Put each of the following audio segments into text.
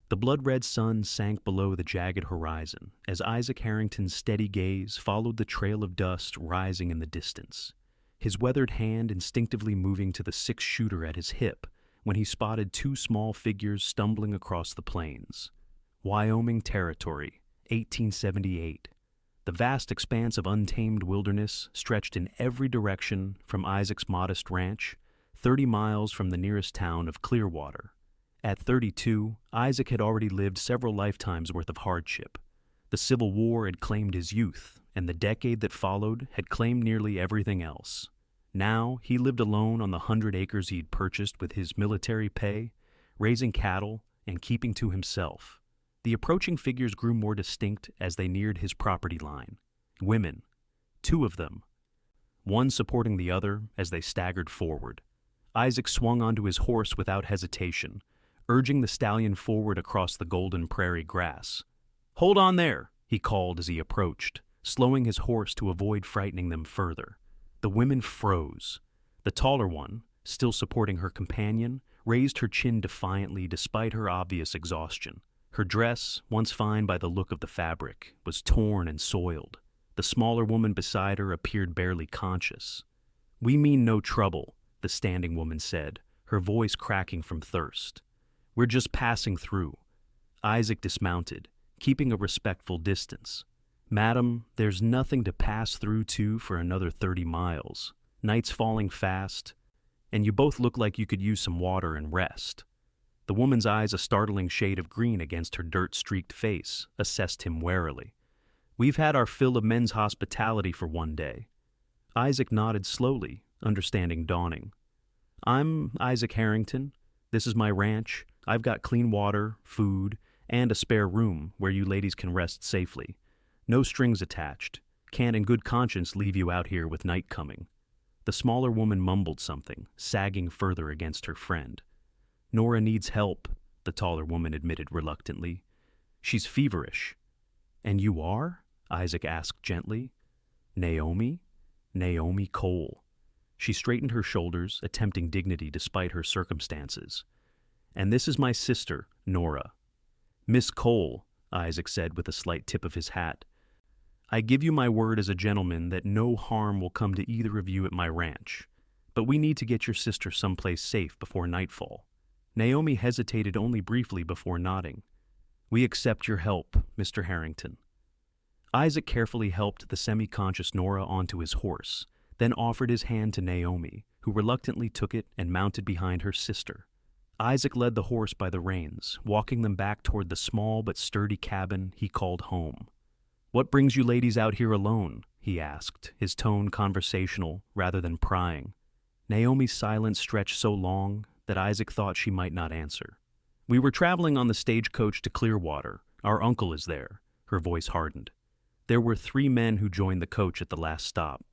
The blood-red sun sank below the jagged horizon as Isaac Harrington's steady gaze followed the trail of dust rising in the distance, his weathered hand instinctively moving to the six-shooter at his hip when he spotted two small figures stumbling across the plains. Wyoming Territory, 1878. The vast expanse of untamed wilderness stretched in every direction from Isaac's modest ranch, 30 miles from the nearest town of Clearwater. At 32, Isaac had already lived several lifetimes' worth of hardship. The Civil War had claimed his youth, and the decade that followed had claimed nearly everything else. Now, he lived alone on the 100 acres he'd purchased with his military pay, raising cattle and keeping to himself. The approaching figures grew more distinct as they neared his property line. Women, two of them, one supporting the other as they staggered forward. Isaac swung onto his horse without hesitation, urging the stallion forward across the golden prairie grass. "Hold on there," he called as he approached, slowing his horse to avoid frightening them further. The women froze. The taller one, still supporting her companion, raised her chin defiantly despite her obvious exhaustion. Her dress, once fine by the look of the fabric, was torn and soiled. The smaller woman beside her appeared barely conscious. "We mean no trouble," the standing woman said, her voice cracking from thirst. "We're just passing through." Isaac dismounted, keeping a respectful distance. "Madam, there's nothing to pass through to for another 30 miles. Night's falling fast, and you both look like you could use some water and rest." The woman's eyes, a startling shade of green against her dirt-streaked face, assessed him warily. "We've had our fill of men's hospitality for one day." Isaac nodded slowly, understanding dawning. "I'm Isaac Harrington. This is my ranch. I've got clean water, food, and a spare room where you ladies can rest safely. No strings attached. Can't in good conscience leave you out here with night coming." The smaller woman mumbled something, sagging further against her friend. "Nora needs help," the taller woman admitted reluctantly. "She's feverish." "And you are?" Isaac asked gently. "Naomi? Naomi Cole." She straightened her shoulders, attempting dignity despite her circumstances. "And this is my sister, Nora." "Miss Cole," Isaac said with a slight tip of his hat, "I give you my word as a gentleman that no harm will come to either of you at my ranch, but we need to get your sister someplace safe before nightfall." Naomi hesitated only briefly before nodding. "We accept your help, Mr. Harrington." Isaac carefully helped the semi-conscious Nora onto his horse, then offered his hand to Naomi, who reluctantly took it and mounted behind her sister. Isaac led the horse by the reins, walking them back toward the small but sturdy cabin he called home. "What brings you ladies out here alone?" he asked, his tone conversational rather than prying. Naomi's silence stretched so long that Isaac thought she might not answer. "We were traveling on the stagecoach to Clearwater. Our uncle is there." Her voice hardened. "There were 3 men who joined the coach at the last stop.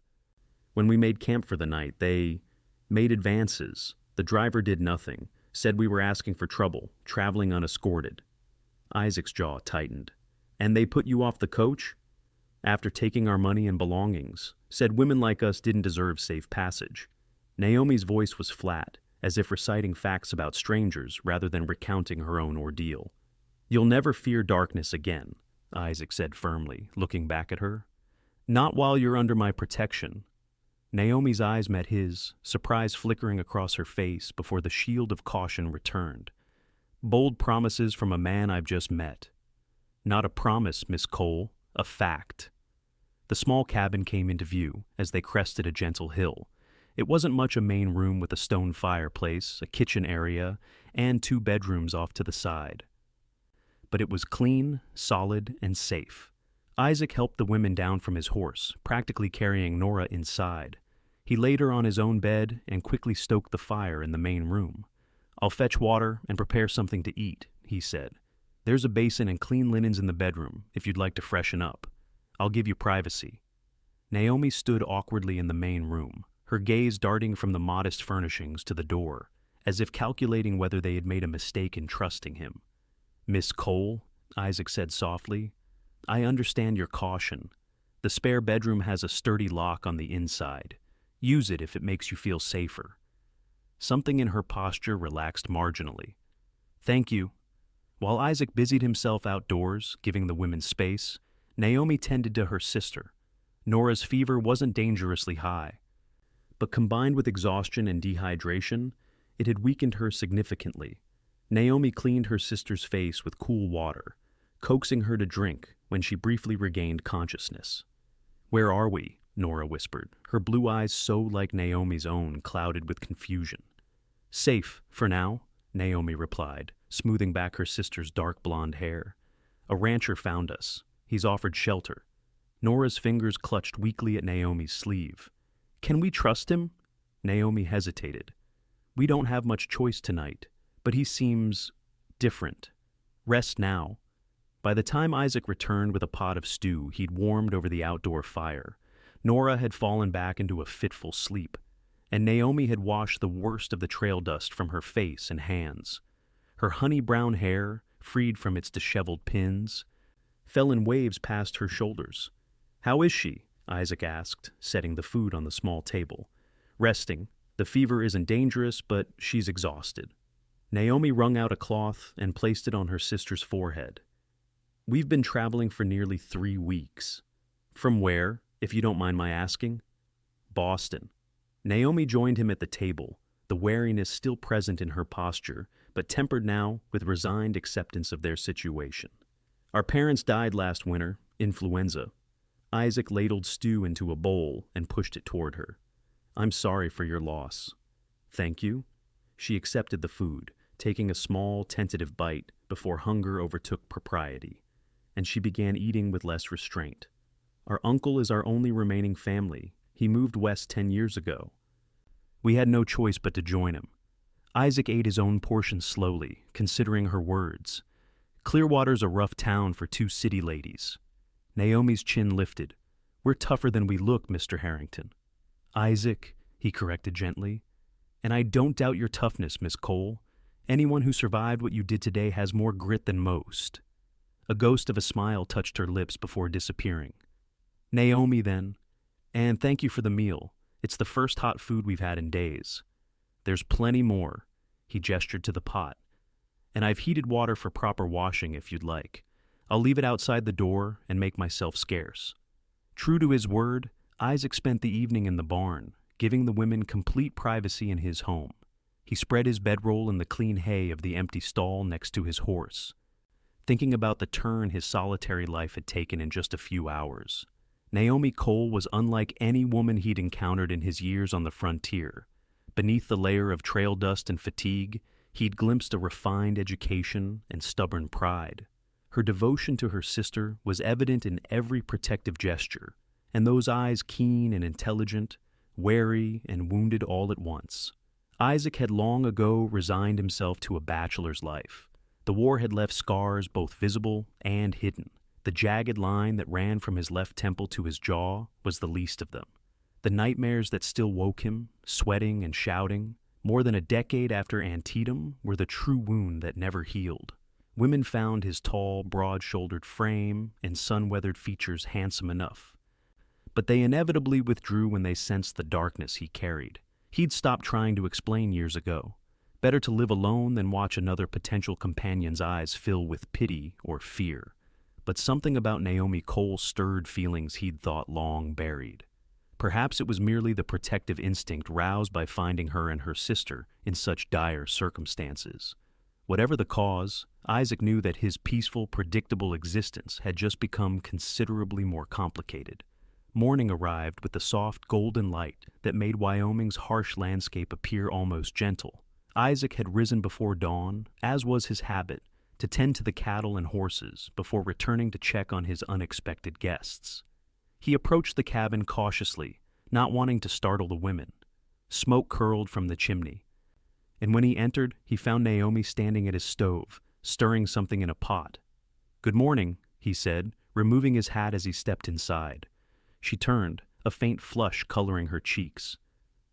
When we made camp for the night, they made advances. The driver did nothing, said we were asking for trouble, traveling unescorted." Isaac's jaw tightened. "And they put you off the coach?" "After taking our money and belongings. Said women like us didn't deserve safe passage." Naomi's voice was flat, as if reciting facts about strangers rather than recounting her own ordeal. "You'll never fear darkness again," Isaac said firmly, looking back at her. "Not while you're under my protection." Naomi's eyes met his, surprise flickering across her face before the shield of caution returned. "Bold promises from a man I've just met." "Not a promise, Miss Cole, a fact." The small cabin came into view as they crested a gentle hill. It wasn't much a main room with a stone fireplace, a kitchen area, and 2 bedrooms off to the side. But it was clean, solid, and safe. Isaac helped the women down from his horse, practically carrying Nora inside. He laid her on his own bed and quickly stoked the fire in the main room. "I'll fetch water and prepare something to eat," he said. "There's a basin and clean linens in the bedroom if you'd like to freshen up. I'll give you privacy." Naomi stood awkwardly in the main room, her gaze darting from the modest furnishings to the door, as if calculating whether they had made a mistake in trusting him. "Miss Cole," Isaac said softly, "I understand your caution. The spare bedroom has a sturdy lock on the inside. Use it if it makes you feel safer." Something in her posture relaxed marginally. "Thank you." While Isaac busied himself outdoors, giving the women space, Naomi tended to her sister. Nora's fever wasn't dangerously high, but combined with exhaustion and dehydration, it had weakened her significantly. Naomi cleaned her sister's face with cool water, coaxing her to drink when she briefly regained consciousness. "Where are we?" Nora whispered, her blue eyes so like Naomi's own, clouded with confusion. "Safe, for now," Naomi replied, smoothing back her sister's dark blonde hair. "A rancher found us. He's offered shelter." Nora's fingers clutched weakly at Naomi's sleeve. "Can we trust him?" Naomi hesitated. "We don't have much choice tonight, but he seems different. Rest now." By the time Isaac returned with a pot of stew he'd warmed over the outdoor fire, Nora had fallen back into a fitful sleep, and Naomi had washed the worst of the trail dust from her face and hands. Her honey-brown hair, freed from its disheveled pins, fell in waves past her shoulders. "How is she?" Isaac asked, setting the food on the small table. "Resting. The fever isn't dangerous, but she's exhausted." Naomi wrung out a cloth and placed it on her sister's forehead. "We've been traveling for nearly 3 weeks. From where, if you don't mind my asking?" "Boston." Naomi joined him at the table, the wariness still present in her posture, but tempered now with resigned acceptance of their situation. "Our parents died last winter, influenza." Isaac ladled stew into a bowl and pushed it toward her. "I'm sorry for your loss." "Thank you." She accepted the food, taking a small, tentative bite before hunger overtook propriety, and she began eating with less restraint. "Our uncle is our only remaining family. He moved west 10 years ago. We had no choice but to join him." Isaac ate his own portion slowly, considering her words. "Clearwater's a rough town for 2 city ladies." Naomi's chin lifted. "We're tougher than we look, Mr. Harrington." "Isaac," he corrected gently. "And I don't doubt your toughness, Miss Cole. Anyone who survived what you did today has more grit than most." A ghost of a smile touched her lips before disappearing. "Naomi, then. And thank you for the meal. It's the first hot food we've had in days. There's plenty more." He gestured to the pot. "And I've heated water for proper washing if you'd like. I'll leave it outside the door and make myself scarce." True to his word, Isaac spent the evening in the barn, giving the women complete privacy in his home. He spread his bedroll in the clean hay of the empty stall next to his horse, thinking about the turn his solitary life had taken in just a few hours. Naomi Cole was unlike any woman he'd encountered in his years on the frontier. Beneath the layer of trail dust and fatigue, he'd glimpsed a refined education and stubborn pride. Her devotion to her sister was evident in every protective gesture, and those eyes keen and intelligent, wary and wounded all at once. Isaac had long ago resigned himself to a bachelor's life. The war had left scars both visible and hidden. The jagged line that ran from his left temple to his jaw was the least of them. The nightmares that still woke him, sweating and shouting, more than a decade after Antietam, were the true wound that never healed. Women found his tall, broad-shouldered frame and sun-weathered features handsome enough, but they inevitably withdrew when they sensed the darkness he carried. He'd stopped trying to explain years ago. Better to live alone than watch another potential companion's eyes fill with pity or fear. But something about Naomi Cole stirred feelings he'd thought long buried. Perhaps it was merely the protective instinct roused by finding her and her sister in such dire circumstances. Whatever the cause, Isaac knew that his peaceful, predictable existence had just become considerably more complicated. Morning arrived with the soft golden light that made Wyoming's harsh landscape appear almost gentle. Isaac had risen before dawn, as was his habit, to tend to the cattle and horses before returning to check on his unexpected guests. He approached the cabin cautiously, not wanting to startle the women. Smoke curled from the chimney, and when he entered, he found Naomi standing at his stove, stirring something in a pot. "Good morning," he said, removing his hat as he stepped inside. She turned, a faint flush coloring her cheeks.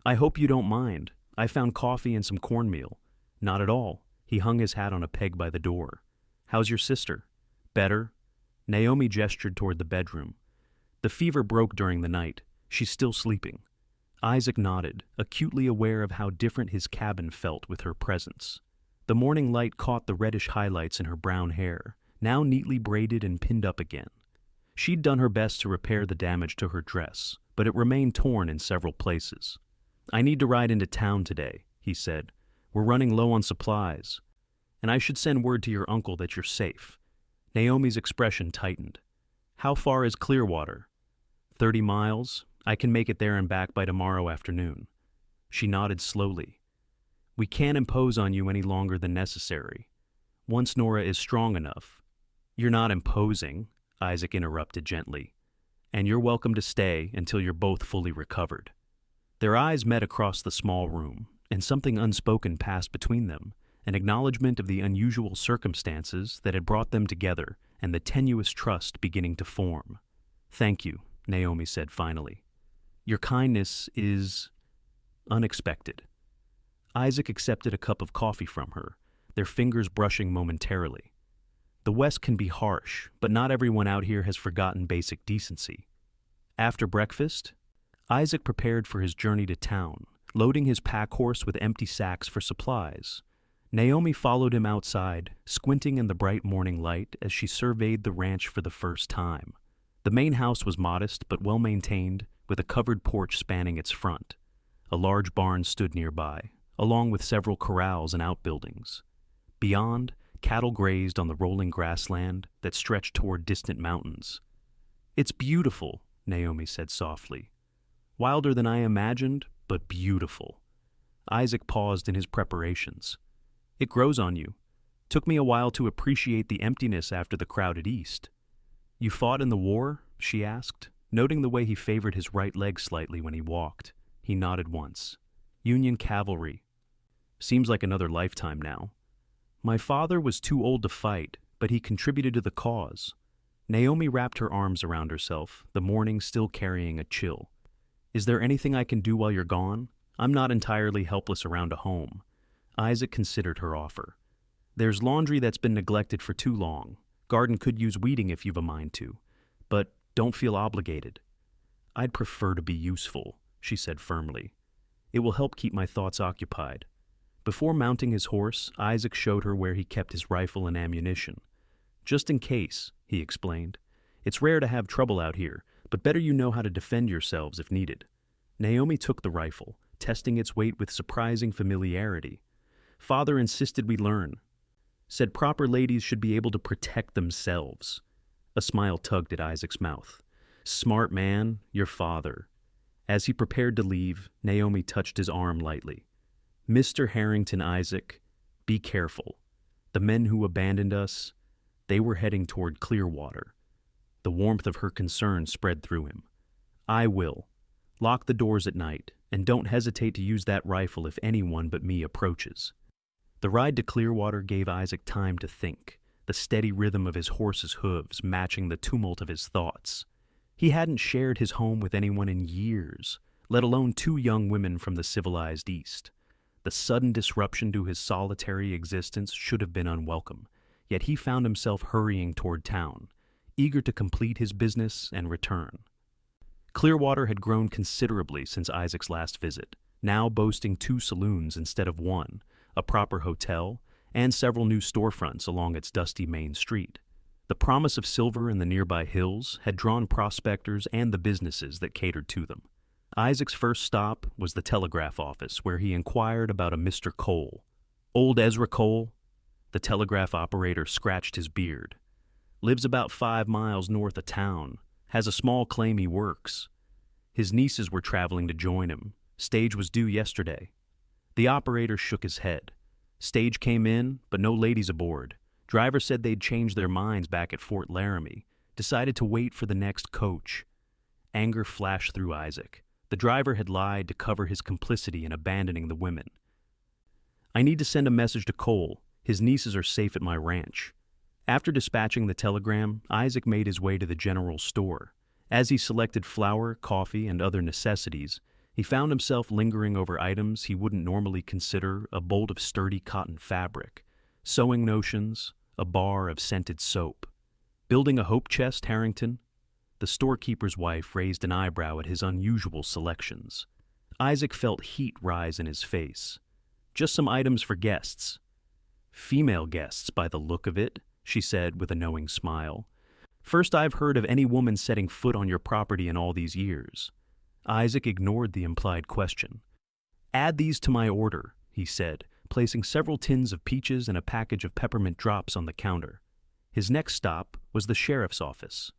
"I hope you don't mind. I found coffee and some cornmeal." "Not at all." He hung his hat on a peg by the door. "How's your sister?" "Better." Naomi gestured toward the bedroom. "The fever broke during the night. She's still sleeping." Isaac nodded, acutely aware of how different his cabin felt with her presence. The morning light caught the reddish highlights in her brown hair, now neatly braided and pinned up again. She'd done her best to repair the damage to her dress, but it remained torn in several places. "I need to ride into town today," he said. "We're running low on supplies. And I should send word to your uncle that you're safe." Naomi's expression tightened. "How far is Clearwater?" 30 miles. I can make it there and back by tomorrow afternoon." She nodded slowly. "We can't impose on you any longer than necessary. Once Nora is strong enough." "You're not imposing," Isaac interrupted gently. "And you're welcome to stay until you're both fully recovered." Their eyes met across the small room, and something unspoken passed between them, an acknowledgement of the unusual circumstances that had brought them together and the tenuous trust beginning to form. "Thank you," Naomi said finally. "Your kindness is unexpected." Isaac accepted a cup of coffee from her, their fingers brushing momentarily. "The West can be harsh, but not everyone out here has forgotten basic decency." After breakfast, Isaac prepared for his journey to town, loading his pack horse with empty sacks for supplies. Naomi followed him outside, squinting in the bright morning light as she surveyed the ranch for the first time. The main house was modest but well-maintained, with a covered porch spanning its front. A large barn stood nearby, along with several corrals and outbuildings. Beyond, cattle grazed on the rolling grassland that stretched toward distant mountains. "It's beautiful," Naomi said softly. "Wilder than I imagined, but beautiful." Isaac paused in his preparations. "It grows on you. Took me a while to appreciate the emptiness after the crowded East." "You fought in the war?" she asked, noting the way he favored his right leg slightly when he walked. He nodded once. "Union cavalry. Seems like another lifetime now." "My father was too old to fight, but he contributed to the cause." Naomi wrapped her arms around herself, the morning still carrying a chill. "Is there anything I can do while you're gone? I'm not entirely helpless around a home." Isaac considered her offer. "There's laundry that's been neglected for too long. Garden could use weeding if you've a mind to. But don't feel obligated." "I'd prefer to be useful," she said firmly. "It will help keep my thoughts occupied." Before mounting his horse, Isaac showed her where he kept his rifle and ammunition. "Just in case," he explained. "It's rare to have trouble out here, but better you know how to defend yourselves if needed." Naomi took the rifle, testing its weight with surprising familiarity. "Father insisted we learn. Said proper ladies should be able to protect themselves." A smile tugged at Isaac's mouth. "Smart man, your father." As he prepared to leave, Naomi touched his arm lightly. "Mr. Harrington, Isaac, be careful. The men who abandoned us, they were heading toward Clearwater." The warmth of her concern spread through him. "I will. Lock the doors at night, and don't hesitate to use that rifle if anyone but me approaches." The ride to Clearwater gave Isaac time to think, the steady rhythm of his horse's hooves matching the tumult of his thoughts. He hadn't shared his home with anyone in years, let alone two young women from the civilized East. The sudden disruption to his solitary existence should have been unwelcome, yet he found himself hurrying toward town, eager to complete his business and return. Clearwater had grown considerably since Isaac's last visit, now boasting 2 saloons instead of 1, a proper hotel, and several new storefronts along its dusty main street. The promise of silver in the nearby hills had drawn prospectors and the businesses that catered to them. Isaac's first stop was the telegraph office, where he inquired about a Mr. Cole. "Old Ezra Cole?" The telegraph operator scratched his beard. "Lives about 5 miles north of town. Has a small claim he works. His nieces were traveling to join him. Stage was due yesterday." The operator shook his head. "Stage came in, but no ladies aboard. Driver said they'd changed their minds back at Fort Laramie. Decided to wait for the next coach." Anger flashed through Isaac. The driver had lied to cover his complicity in abandoning the women. "I need to send a message to Cole. His nieces are safe at my ranch." After dispatching the telegram, Isaac made his way to the general store. As he selected flour, coffee, and other necessities, he found himself lingering over items he wouldn't normally consider: a bolt of sturdy cotton fabric, sewing notions, a bar of scented soap. "Building a hope chest, Harrington?" The storekeeper's wife raised an eyebrow at his unusual selections. Isaac felt heat rise in his face. "Just some items for guests." Female guests, by the look of it, she said with a knowing smile. First I've heard of any woman setting foot on your property in all these years. Isaac ignored the implied question. Add these to my order, he said, placing several tins of peaches and a package of peppermint drops on the counter. His next stop was the sheriff's office,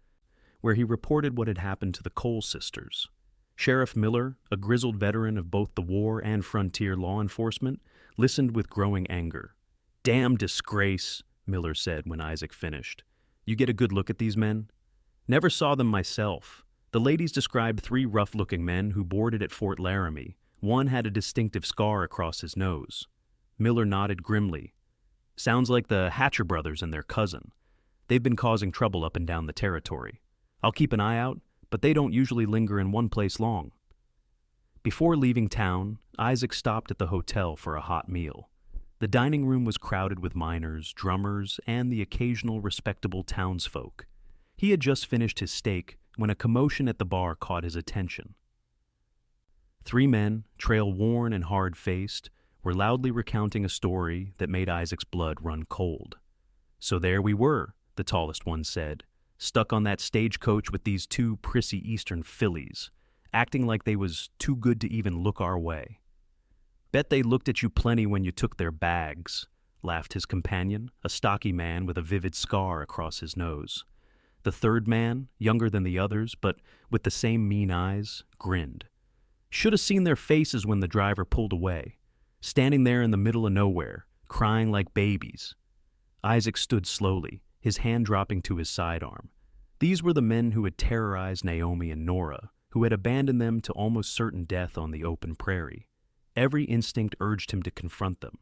where he reported what had happened to the Cole sisters. Sheriff Miller, a grizzled veteran of both the war and frontier law enforcement, listened with growing anger. "Damn disgrace," Miller said when Isaac finished. "You get a good look at these men?" "Never saw them myself. The ladies described 3 rough-looking men who boarded at Fort Laramie. One had a distinctive scar across his nose." Miller nodded grimly. "Sounds like the Hatcher brothers and their cousin. They've been causing trouble up and down the territory. I'll keep an eye out, but they don't usually linger in one place long." Before leaving town, Isaac stopped at the hotel for a hot meal. The dining room was crowded with miners, drummers, and the occasional respectable townsfolk. He had just finished his steak when a commotion at the bar caught his attention. 3 men, trail-worn and hard-faced, were loudly recounting a story that made Isaac's blood run cold. "So there we were," the tallest one said, "stuck on that stagecoach with these 2 prissy eastern fillies, acting like they was too good to even look our way." "Bet they looked at you plenty when you took their bags," laughed his companion, a stocky man with a vivid scar across his nose. The third man, younger than the others, but with the same mean eyes, grinned. "Should have seen their faces when the driver pulled away, standing there in the middle of nowhere, crying like babies." Isaac stood slowly, his hand dropping to his sidearm. These were the men who had terrorized Naomi and Nora, who had abandoned them to almost certain death on the open prairie. Every instinct urged him to confront them,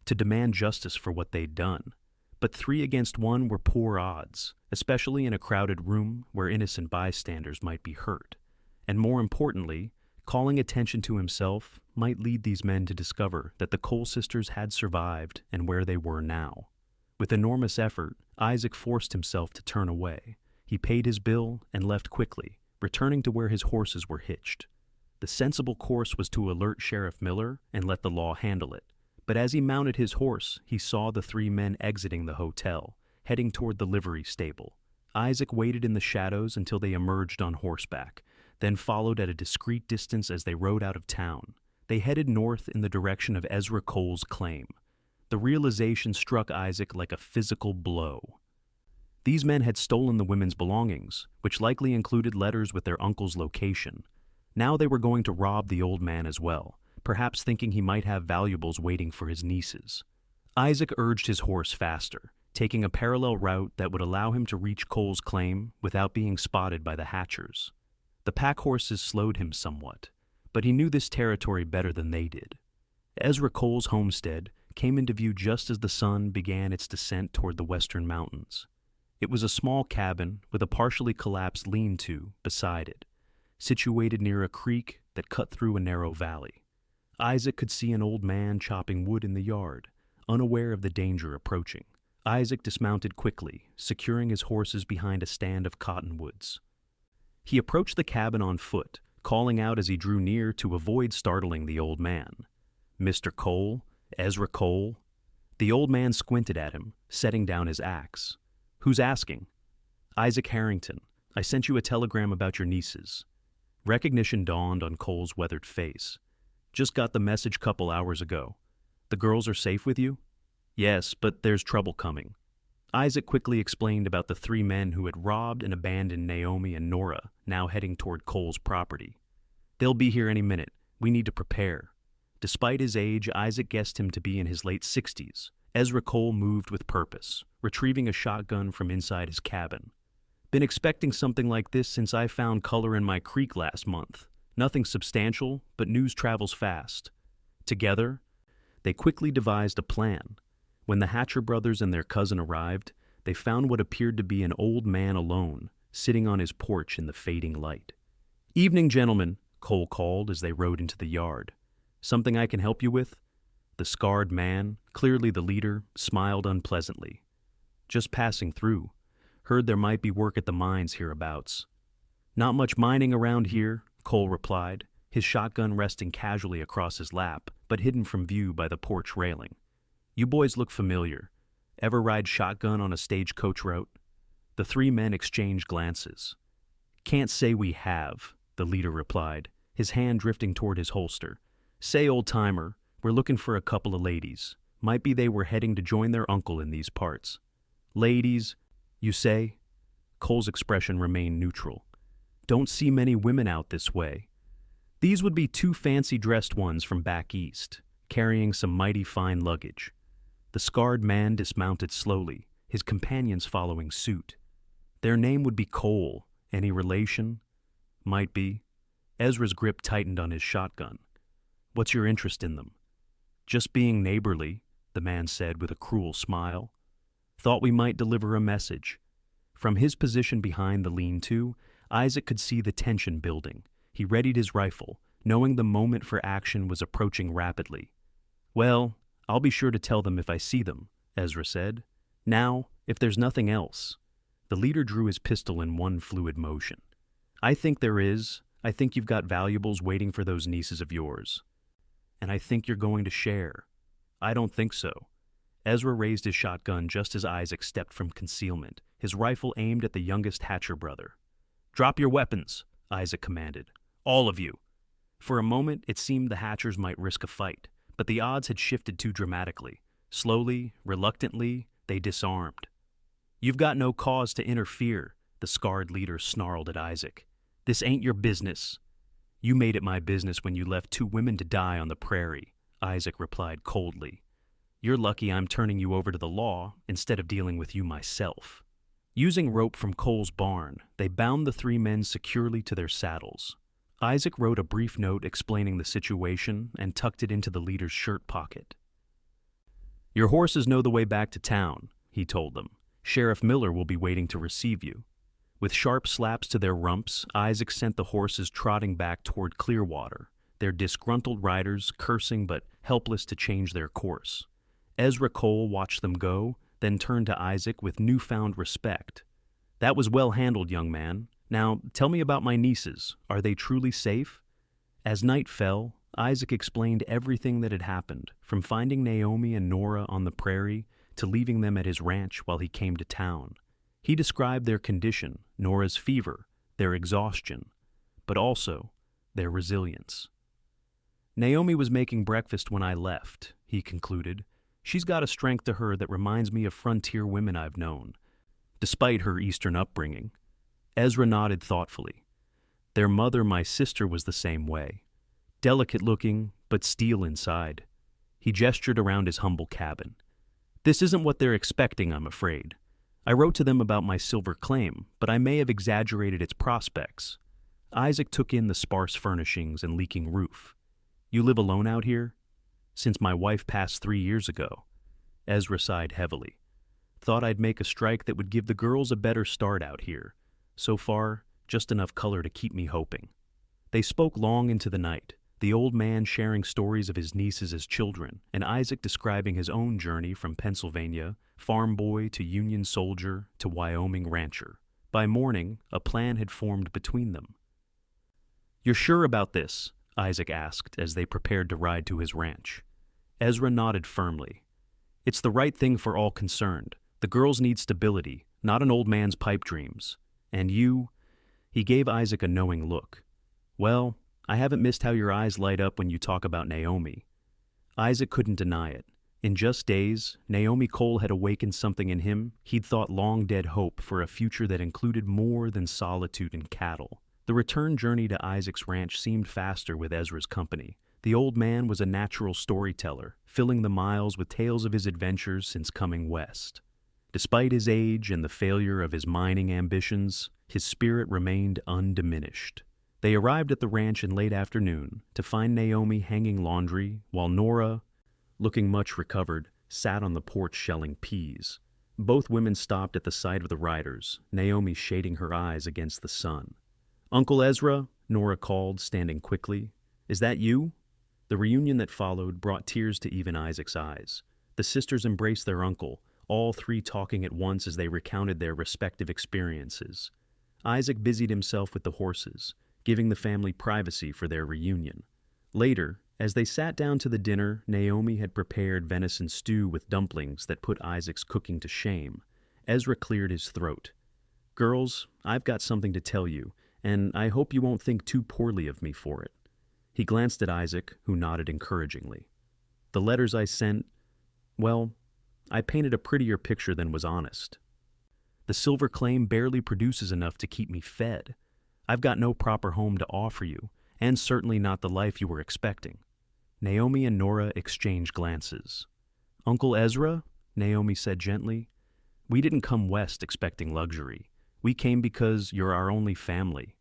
to demand justice for what they'd done. But 3 against 1 were poor odds, especially in a crowded room where innocent bystanders might be hurt. And more importantly, calling attention to himself might lead these men to discover that the Cole sisters had survived and where they were now. With enormous effort, Isaac forced himself to turn away. He paid his bill and left quickly, returning to where his horses were hitched. The sensible course was to alert Sheriff Miller and let the law handle it. But as he mounted his horse, he saw the 3 men exiting the hotel, heading toward the livery stable. Isaac waited in the shadows until they emerged on horseback, then followed at a discreet distance as they rode out of town. They headed north in the direction of Ezra Cole's claim. The realization struck Isaac like a physical blow. These men had stolen the women's belongings, which likely included letters with their uncle's location. Now they were going to rob the old man as well, perhaps thinking he might have valuables waiting for his nieces. Isaac urged his horse faster, taking a parallel route that would allow him to reach Cole's claim without being spotted by the Hatchers. The pack horses slowed him somewhat, but he knew this territory better than they did. Ezra Cole's homestead came into view just as the sun began its descent toward the western mountains. It was a small cabin with a partially collapsed lean-to beside it, situated near a creek that cut through a narrow valley. Isaac could see an old man chopping wood in the yard, unaware of the danger approaching. Isaac dismounted quickly, securing his horses behind a stand of cottonwoods. He approached the cabin on foot, calling out as he drew near to avoid startling the old man. "Mr. Cole? Ezra Cole?" The old man squinted at him, setting down his axe. "Who's asking?" "Isaac Harrington. I sent you a telegram about your nieces." Recognition dawned on Cole's weathered face. "Just got the message couple hours ago. The girls are safe with you?" "Yes, but there's trouble coming." Isaac quickly explained about the 3 men who had robbed and abandoned Naomi and Nora, now heading toward Cole's property. "They'll be here any minute. We need to prepare." Despite his age, Isaac guessed him to be in his late 60s. Ezra Cole moved with purpose, retrieving a shotgun from inside his cabin. "Been expecting something like this since I found color in my creek last month. Nothing substantial, but news travels fast." Together, they quickly devised a plan. When the Hatcher brothers and their cousin arrived, they found what appeared to be an old man alone, sitting on his porch in the fading light. "Evening, gentlemen," Cole called as they rode into the yard. "Something I can help you with?" The scarred man, clearly the leader, smiled unpleasantly. "Just passing through. Heard there might be work at the mines hereabouts." "Not much mining around here," Cole replied, his shotgun resting casually across his lap, but hidden from view by the porch railing. You boys look familiar. Ever ride shotgun on a stagecoach route? The three men exchanged glances. Can't say we have, the leader replied, his hand drifting toward his holster. Say, old-timer, we're looking for a couple of ladies. Might be they were heading to join their uncle in these parts. Ladies, you say? Cole's expression remained neutral. Don't see many women out this way. These would be two fancy-dressed ones from back east, carrying some mighty fine luggage. The scarred man dismounted slowly, his companions following suit. Their name would be Cole. Any relation? Might be. Ezra's grip tightened on his shotgun. What's your interest in them? Just being neighborly, the man said with a cruel smile. Thought we might deliver a message. From his position behind the lean-to, Isaac could see the tension building. He readied his rifle, knowing the moment for action was approaching rapidly. Well, I'll be sure to tell them if I see them, Ezra said. Now, if there's nothing else. The leader drew his pistol in one fluid motion. I think there is. I think you've got valuables waiting for those nieces of yours. And I think you're going to share. I don't think so. Ezra raised his shotgun just as Isaac stepped from concealment, his rifle aimed at the youngest Hatcher brother. Drop your weapons, Isaac commanded. All of you. For a moment, it seemed the Hatchers might risk a fight, but the odds had shifted too dramatically. Slowly, reluctantly, they disarmed. You've got no cause to interfere, the scarred leader snarled at Isaac. This ain't your business. You made it my business when you left two women to die on the prairie, Isaac replied coldly. You're lucky I'm turning you over to the law instead of dealing with you myself. Using rope from Cole's barn, they bound the three men securely to their saddles. Isaac wrote a brief note explaining the situation and tucked it into the leader's shirt pocket. Your horses know the way back to town, he told them. Sheriff Miller will be waiting to receive you. With sharp slaps to their rumps, Isaac sent the horses trotting back toward Clearwater, their disgruntled riders cursing but helpless to change their course. Ezra Cole watched them go, then turned to Isaac with newfound respect. That was well handled, young man. Now, tell me about my nieces. Are they truly safe? As night fell, Isaac explained everything that had happened, from finding Naomi and Nora on the prairie to leaving them at his ranch while he came to town. He described their condition, Nora's fever, their exhaustion, but also their resilience. Naomi was making breakfast when I left, he concluded. She's got a strength to her that reminds me of frontier women I've known, despite her Eastern upbringing. Ezra nodded thoughtfully. Their mother, my sister, was the same way. Delicate-looking, but steel inside. He gestured around his humble cabin. This isn't what they're expecting, I'm afraid. I wrote to them about my silver claim, but I may have exaggerated its prospects. Isaac took in the sparse furnishings and leaking roof. You live alone out here? Since my wife passed 3 years ago. Ezra sighed heavily. Thought I'd make a strike that would give the girls a better start out here. So far, just enough color to keep me hoping. They spoke long into the night, the old man sharing stories of his nieces as children, and Isaac describing his own journey from Pennsylvania, farm boy to Union soldier to Wyoming rancher. By morning, a plan had formed between them. You're sure about this? Isaac asked as they prepared to ride to his ranch. Ezra nodded firmly. It's the right thing for all concerned. The girls need stability, not an old man's pipe dreams. And you? He gave Isaac a knowing look. Well, I haven't missed how your eyes light up when you talk about Naomi. Isaac couldn't deny it. In just days, Naomi Cole had awakened something in him he'd thought long dead hope for a future that included more than solitude and cattle. The return journey to Isaac's ranch seemed faster with Ezra's company. The old man was a natural storyteller, filling the miles with tales of his adventures since coming west. Despite his age and the failure of his mining ambitions, his spirit remained undiminished. They arrived at the ranch in late afternoon to find Naomi hanging laundry, while Nora, looking much recovered, sat on the porch shelling peas. Both women stopped at the sight of the riders, Naomi shading her eyes against the sun. Uncle Ezra, Nora called, standing quickly. Is that you? The reunion that followed brought tears to even Isaac's eyes. The sisters embraced their uncle, all three talking at once as they recounted their respective experiences. Isaac busied himself with the horses, giving the family privacy for their reunion. Later, As they sat down to the dinner, Naomi had prepared venison stew with dumplings that put Isaac's cooking to shame. Ezra cleared his throat. "Girls, I've got something to tell you, and I hope you won't think too poorly of me for it." He glanced at Isaac, who nodded encouragingly. "The letters I sent, well, I painted a prettier picture than was honest. The silver claim barely produces enough to keep me fed. I've got no proper home to offer you, and certainly not the life you were expecting." Naomi and Nora exchanged glances. "Uncle Ezra," Naomi said gently, "we didn't come west expecting luxury. We came because you're our only family.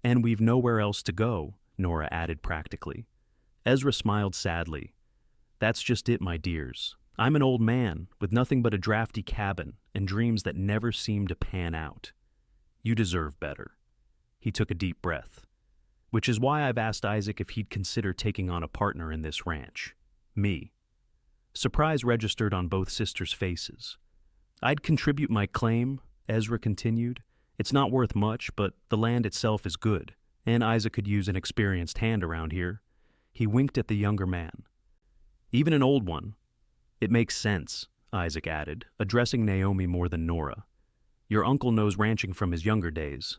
And we've nowhere else to go," Nora added practically. Ezra smiled sadly. "That's just it, my dears. I'm an old man with nothing but a drafty cabin and dreams that never seem to pan out. You deserve better." He took a deep breath. "Which is why I've asked Isaac if he'd consider taking on a partner in this ranch. Me." Surprise registered on both sisters' faces. "I'd contribute my claim," Ezra continued. "It's not worth much, but the land itself is good, and Isaac could use an experienced hand around here." He winked at the younger man. "Even an old one." "It makes sense," Isaac added, addressing Naomi more than Nora. "Your uncle knows ranching from his younger days.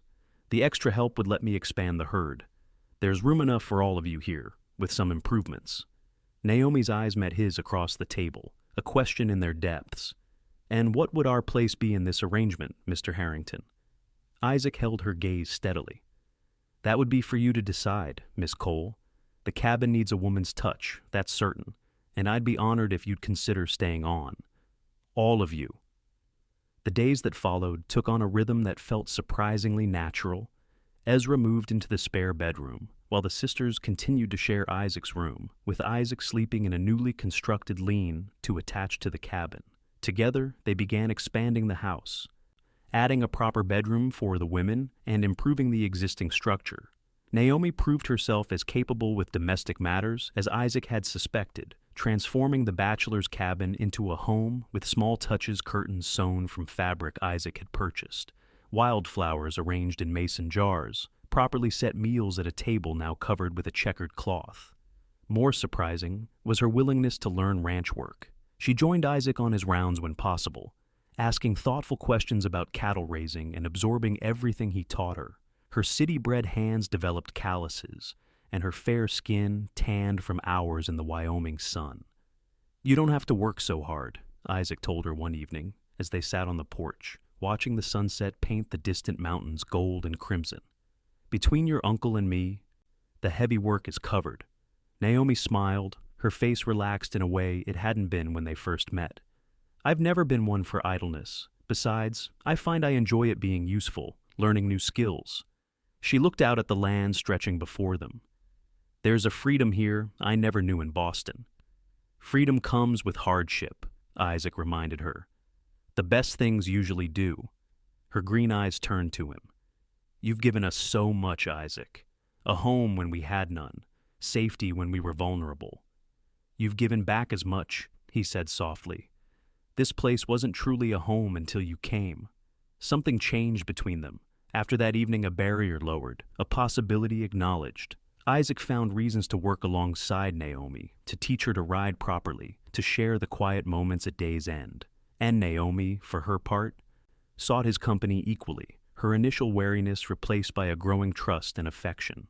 The extra help would let me expand the herd. There's room enough for all of you here, with some improvements." Naomi's eyes met his across the table, a question in their depths. "And what would our place be in this arrangement, Mr. Harrington?" Isaac held her gaze steadily. "That would be for you to decide, Miss Cole. The cabin needs a woman's touch, that's certain, and I'd be honored if you'd consider staying on. All of you." The days that followed took on a rhythm that felt surprisingly natural. Ezra moved into the spare bedroom, while the sisters continued to share Isaac's room, with Isaac sleeping in a newly constructed lean-to attached to the cabin. Together, they began expanding the house, adding a proper bedroom for the women and improving the existing structure. Naomi proved herself as capable with domestic matters as Isaac had suspected, transforming the bachelor's cabin into a home with small touches curtains sewn from fabric Isaac had purchased, wildflowers arranged in mason jars, properly set meals at a table now covered with a checkered cloth. More surprising was her willingness to learn ranch work. She joined Isaac on his rounds when possible, asking thoughtful questions about cattle raising and absorbing everything he taught her. Her city-bred hands developed calluses, and her fair skin tanned from hours in the Wyoming sun. "You don't have to work so hard," Isaac told her one evening as they sat on the porch, watching the sunset paint the distant mountains gold and crimson. "Between your uncle and me, the heavy work is covered." Naomi smiled, her face relaxed in a way it hadn't been when they first met. "I've never been one for idleness. Besides, I find I enjoy it being useful, learning new skills." She looked out at the land stretching before them. "There's a freedom here I never knew in Boston." "Freedom comes with hardship," Isaac reminded her. "The best things usually do." Her green eyes turned to him. "You've given us so much, Isaac. A home when we had none, safety when we were vulnerable. You've given back as much," he said softly. "This place wasn't truly a home until you came." Something changed between them. After that evening, a barrier lowered, a possibility acknowledged. Isaac found reasons to work alongside Naomi, to teach her to ride properly, to share the quiet moments at day's end. And Naomi, for her part, sought his company equally, her initial wariness replaced by a growing trust and affection.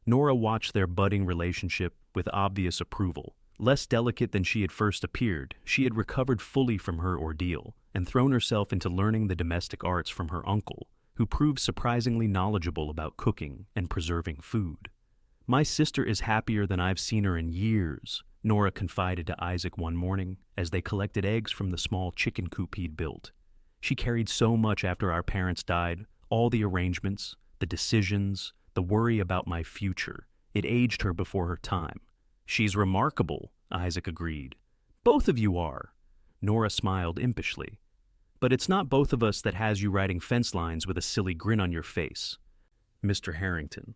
Nora watched their budding relationship with obvious approval. Less delicate than she had first appeared, she had recovered fully from her ordeal and thrown herself into learning the domestic arts from her uncle, who proved surprisingly knowledgeable about cooking and preserving food. "My sister is happier than I've seen her in years," Nora confided to Isaac one morning as they collected eggs from the small chicken coop he'd built. "She carried so much after our parents died, all the arrangements, the decisions, the worry about my future. It aged her before her time." "She's remarkable," Isaac agreed. "Both of you are." Nora smiled impishly. "But it's not both of us that has you riding fence lines with a silly grin on your face, Mr. Harrington."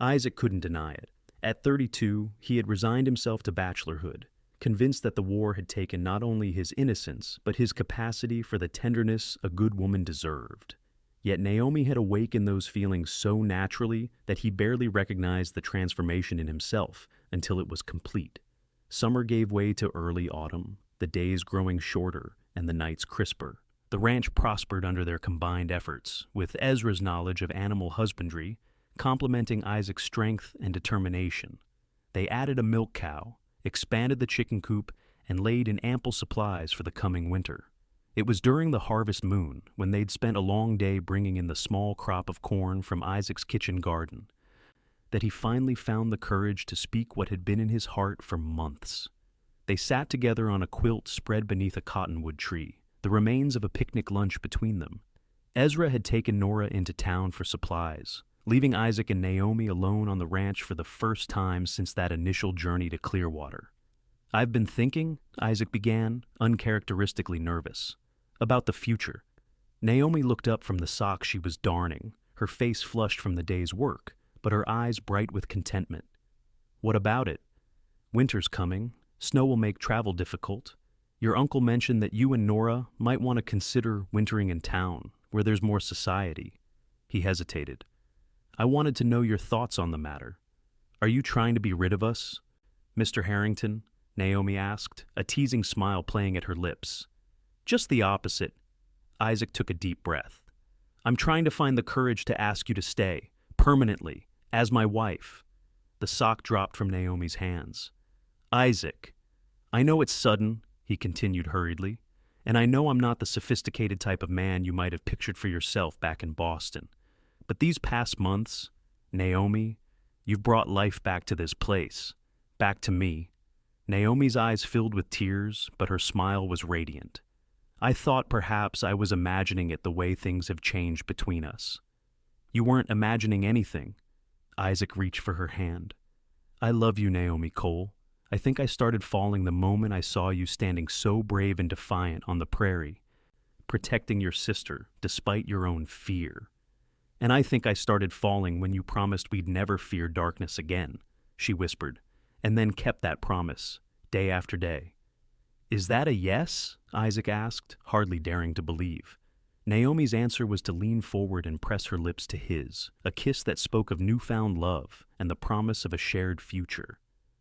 Isaac couldn't deny it. At 32, he had resigned himself to bachelorhood, convinced that the war had taken not only his innocence, but his capacity for the tenderness a good woman deserved. Yet Naomi had awakened those feelings so naturally that he barely recognized the transformation in himself until it was complete. Summer gave way to early autumn, the days growing shorter and the nights crisper. The ranch prospered under their combined efforts, with Ezra's knowledge of animal husbandry complementing Isaac's strength and determination. They added a milk cow, expanded the chicken coop, and laid in ample supplies for the coming winter. It was during the harvest moon, when they'd spent a long day bringing in the small crop of corn from Isaac's kitchen garden, that he finally found the courage to speak what had been in his heart for months. They sat together on a quilt spread beneath a cottonwood tree, the remains of a picnic lunch between them. Ezra had taken Nora into town for supplies, leaving Isaac and Naomi alone on the ranch for the first time since that initial journey to Clearwater. "I've been thinking," Isaac began, uncharacteristically nervous, "about the future." Naomi looked up from the sock she was darning, her face flushed from the day's work, but her eyes bright with contentment. "What about it? Winter's coming. Snow will make travel difficult. Your uncle mentioned that you and Nora might want to consider wintering in town, where there's more society." He hesitated. "I wanted to know your thoughts on the matter. Are you trying to be rid of us, Mr. Harrington?" Naomi asked, a teasing smile playing at her lips. "Just the opposite." Isaac took a deep breath. "I'm trying to find the courage to ask you to stay, permanently, as my wife." The sock dropped from Naomi's hands. "Isaac, I know it's sudden," he continued hurriedly, "and I know I'm not the sophisticated type of man you might have pictured for yourself back in Boston. But these past months, Naomi, you've brought life back to this place, back to me." Naomi's eyes filled with tears, but her smile was radiant. "I thought perhaps I was imagining it the way things have changed between us." "You weren't imagining anything." Isaac reached for her hand. "I love you, Naomi Cole. I think I started falling the moment I saw you standing so brave and defiant on the prairie, protecting your sister despite your own fear. And I think I started falling when you promised we'd never fear darkness again," she whispered, and then kept that promise, day after day. "Is that a yes?" Isaac asked, hardly daring to believe. Naomi's answer was to lean forward and press her lips to his, a kiss that spoke of newfound love and the promise of a shared future.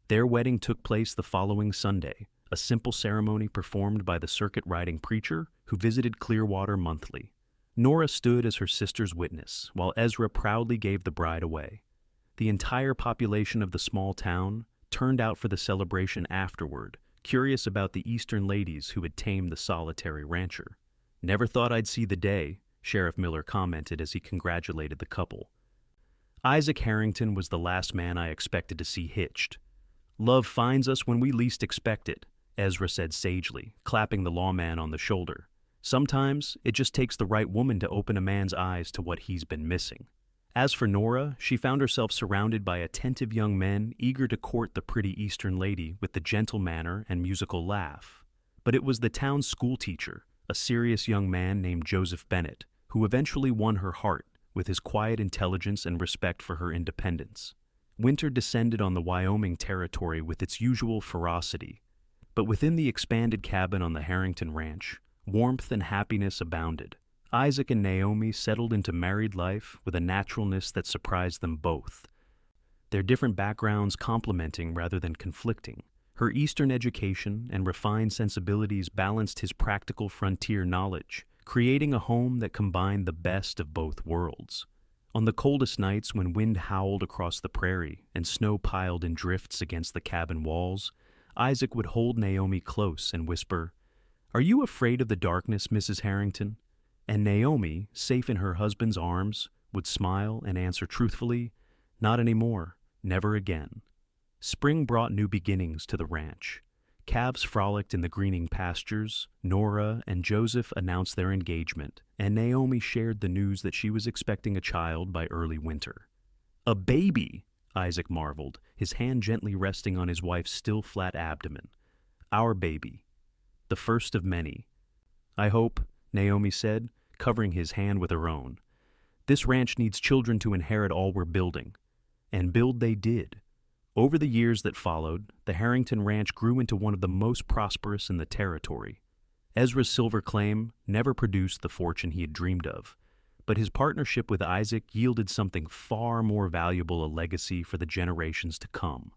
Their wedding took place the following Sunday, a simple ceremony performed by the circuit-riding preacher who visited Clearwater monthly. Nora stood as her sister's witness, while Ezra proudly gave the bride away. The entire population of the small town turned out for the celebration afterward, curious about the Eastern ladies who had tamed the solitary rancher. "Never thought I'd see the day," Sheriff Miller commented as he congratulated the couple. "Isaac Harrington was the last man I expected to see hitched." "Love finds us when we least expect it," Ezra said sagely, clapping the lawman on the shoulder. "Sometimes it just takes the right woman to open a man's eyes to what he's been missing." As for Nora, she found herself surrounded by attentive young men eager to court the pretty Eastern lady with the gentle manner and musical laugh. But it was the town's schoolteacher, a serious young man named Joseph Bennett, who eventually won her heart with his quiet intelligence and respect for her independence. Winter descended on the Wyoming Territory with its usual ferocity, but within the expanded cabin on the Harrington Ranch, warmth and happiness abounded. Isaac and Naomi settled into married life with a naturalness that surprised them both, their different backgrounds complementing rather than conflicting. Her Eastern education and refined sensibilities balanced his practical frontier knowledge, creating a home that combined the best of both worlds. On the coldest nights when wind howled across the prairie and snow piled in drifts against the cabin walls, Isaac would hold Naomi close and whisper, "Are you afraid of the darkness, Mrs. Harrington?" And Naomi, safe in her husband's arms, would smile and answer truthfully, "Not anymore, never again." Spring brought new beginnings to the ranch. Calves frolicked in the greening pastures, Nora and Joseph announced their engagement, and Naomi shared the news that she was expecting a child by early winter. "A baby!" Isaac marveled, his hand gently resting on his wife's still flat abdomen. "Our baby. The first of many." "I hope," Naomi said, covering his hand with her own. "This ranch needs children to inherit all we're building." And build they did. Over the years that followed, the Harrington Ranch grew into one of the most prosperous in the territory. Ezra's silver claim never produced the fortune he had dreamed of, but his partnership with Isaac yielded something far more valuable, a legacy for the generations to come.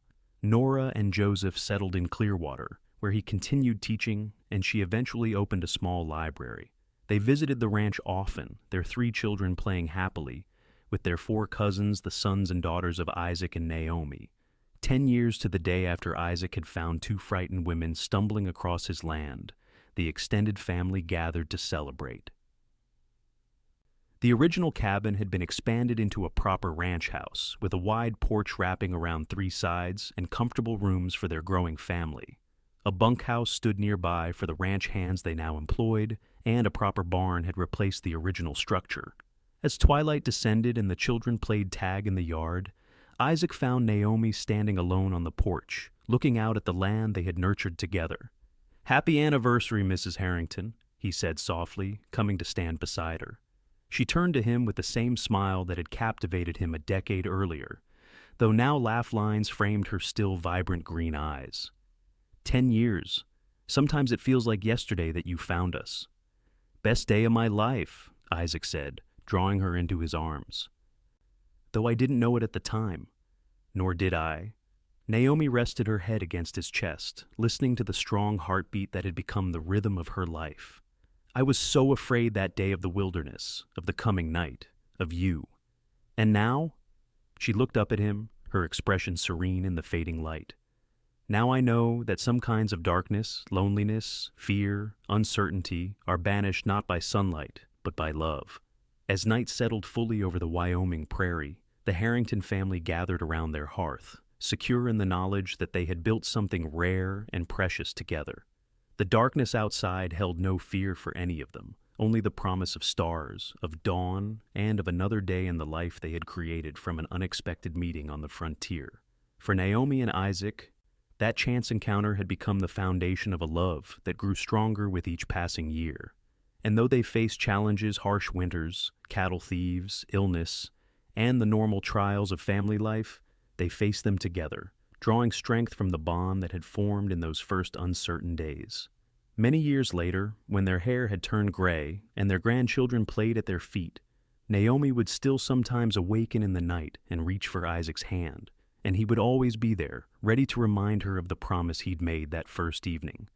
Nora and Joseph settled in Clearwater, where he continued teaching, and she eventually opened a small library. They visited the ranch often, their 3 children playing happily, with their 4 cousins, the sons and daughters of Isaac and Naomi. 10 years to the day after Isaac had found 2 frightened women stumbling across his land, the extended family gathered to celebrate. The original cabin had been expanded into a proper ranch house, with a wide porch wrapping around 3 sides and comfortable rooms for their growing family. A bunkhouse stood nearby for the ranch hands they now employed, and a proper barn had replaced the original structure. As twilight descended and the children played tag in the yard, Isaac found Naomi standing alone on the porch, looking out at the land they had nurtured together. "Happy anniversary, Mrs. Harrington," he said softly, coming to stand beside her. She turned to him with the same smile that had captivated him a decade earlier, though now laugh lines framed her still vibrant green eyes. 10 years. Sometimes it feels like yesterday that you found us." "Best day of my life," Isaac said, drawing her into his arms. "Though I didn't know it at the time." "Nor did I." Naomi rested her head against his chest, listening to the strong heartbeat that had become the rhythm of her life. "I was so afraid that day of the wilderness, of the coming night, of you. And now?" She looked up at him, her expression serene in the fading light. "Now I know that some kinds of darkness, loneliness, fear, uncertainty are banished not by sunlight, but by love." As night settled fully over the Wyoming prairie, the Harrington family gathered around their hearth, secure in the knowledge that they had built something rare and precious together. The darkness outside held no fear for any of them, only the promise of stars, of dawn, and of another day in the life they had created from an unexpected meeting on the frontier. For Naomi and Isaac, that chance encounter had become the foundation of a love that grew stronger with each passing year. And though they faced challenges, harsh winters, cattle thieves, illness, and the normal trials of family life, they faced them together, drawing strength from the bond that had formed in those first uncertain days. Many years later, when their hair had turned gray and their grandchildren played at their feet, Naomi would still sometimes awaken in the night and reach for Isaac's hand, and he would always be there, ready to remind her of the promise he'd made that first evening.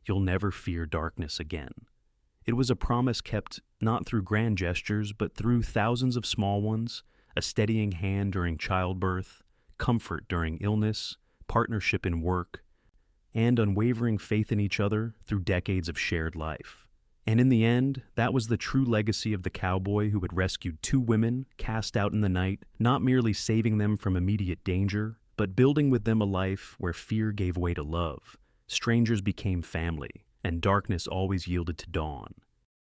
"You'll never fear darkness again." It was a promise kept not through grand gestures, but through thousands of small ones, a steadying hand during childbirth, comfort during illness, partnership in work, and unwavering faith in each other through decades of shared life. And in the end, that was the true legacy of the cowboy who had rescued 2 women cast out in the night, not merely saving them from immediate danger, but building with them a life where fear gave way to love, strangers became family, and darkness always yielded to dawn.